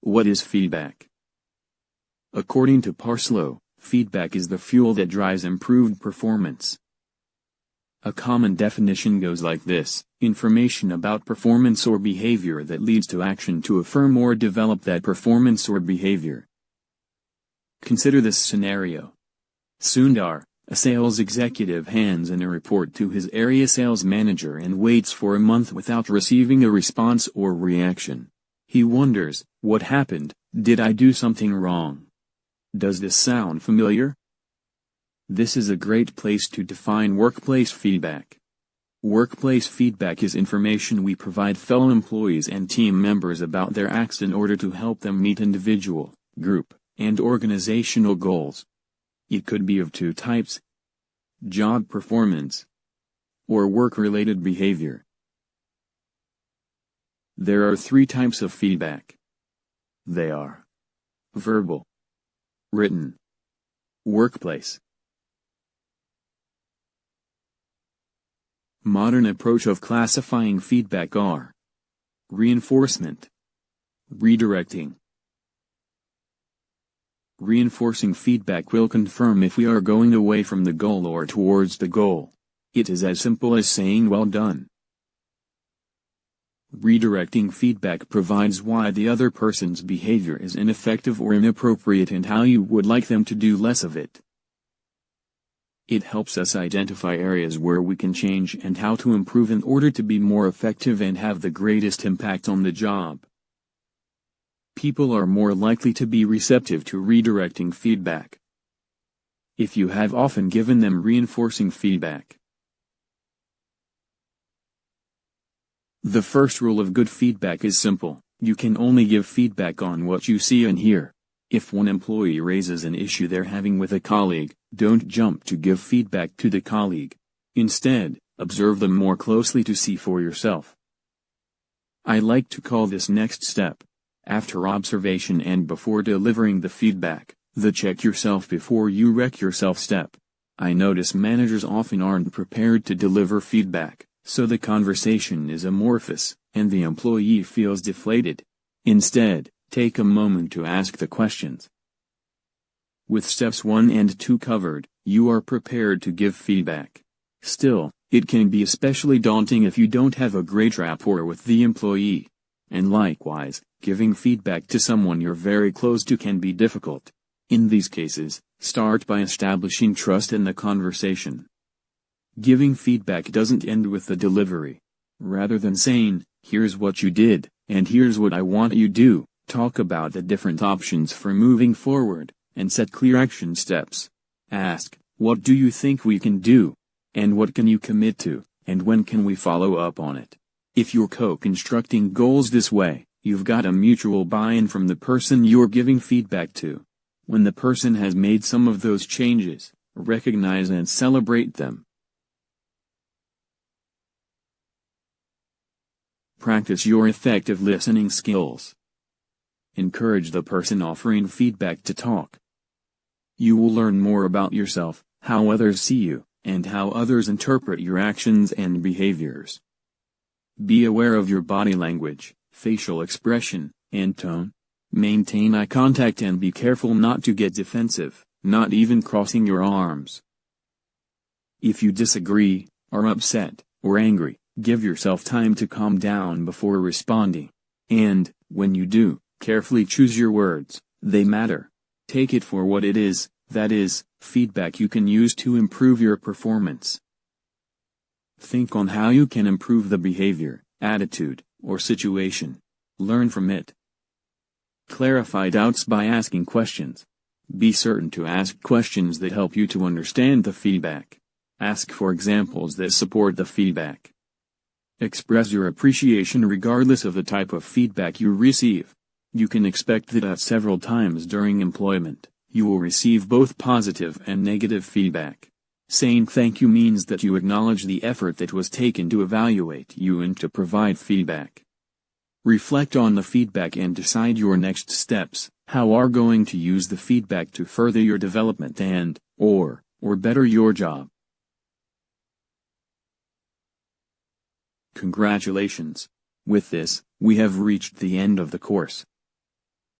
What is feedback? According to Parslow, feedback is the fuel that drives improved performance. A common definition goes like this: information about performance or behavior that leads to action to affirm or develop that performance or behavior. Consider this scenario. Sundar, a sales executive, hands in a report to his area sales manager and waits for a month without receiving a response or reaction. He wonders, what happened? Did I do something wrong? Does this sound familiar? This is a great place to define workplace feedback. Workplace feedback is information we provide fellow employees and team members about their acts in order to help them meet individual, group, and organizational goals. It could be of two types: job performance or work-related behavior. There are three types of feedback. They are verbal, written, workplace. Modern approach of classifying feedback are reinforcement, redirecting. Reinforcing feedback will confirm if we are going away from the goal or towards the goal. It is as simple as saying well done. Redirecting feedback provides why the other person's behavior is ineffective or inappropriate and how you would like them to do less of it. It helps us identify areas where we can change and how to improve in order to be more effective and have the greatest impact on the job. People are more likely to be receptive to redirecting feedback if you have often given them reinforcing feedback. The first rule of good feedback is simple: you can only give feedback on what you see and hear. If one employee raises an issue they're having with a colleague, don't jump to give feedback to the colleague. Instead, observe them more closely to see for yourself. I like to call this next step, after observation and before delivering the feedback, the check yourself before you wreck yourself step. I notice managers often aren't prepared to deliver feedback, so the conversation is amorphous, and the employee feels deflated. Instead, take a moment to ask the questions. With steps 1 and 2 covered, you are prepared to give feedback. Still, it can be especially daunting if you don't have a great rapport with the employee. And likewise, giving feedback to someone you're very close to can be difficult. In these cases, start by establishing trust in the conversation. Giving feedback doesn't end with the delivery. Rather than saying, "Here's what you did, and here's what I want you to do," talk about the different options for moving forward, and set clear action steps. Ask, "What do you think we can do? And what can you commit to, and when can we follow up on it?" If you're co-constructing goals this way, you've got a mutual buy-in from the person you're giving feedback to. When the person has made some of those changes, recognize and celebrate them. Practice your effective listening skills. Encourage the person offering feedback to talk. You will learn more about yourself, how others see you, and how others interpret your actions and behaviors. Be aware of your body language, facial expression, and tone. Maintain eye contact and be careful not to get defensive, not even crossing your arms. If you disagree, are upset, or angry, give yourself time to calm down before responding. And, when you do, carefully choose your words, they matter. Take it for what it is, that is, feedback you can use to improve your performance. Think on how you can improve the behavior, attitude, or situation. Learn from it. Clarify doubts by asking questions. Be certain to ask questions that help you to understand the feedback. Ask for examples that support the feedback. Express your appreciation regardless of the type of feedback you receive. You can expect that at several times during employment, you will receive both positive and negative feedback. Saying thank you means that you acknowledge the effort that was taken to evaluate you and to provide feedback. Reflect on the feedback and decide your next steps. How are going to use the feedback to further your development and, or better your job. Congratulations! With this, we have reached the end of the course.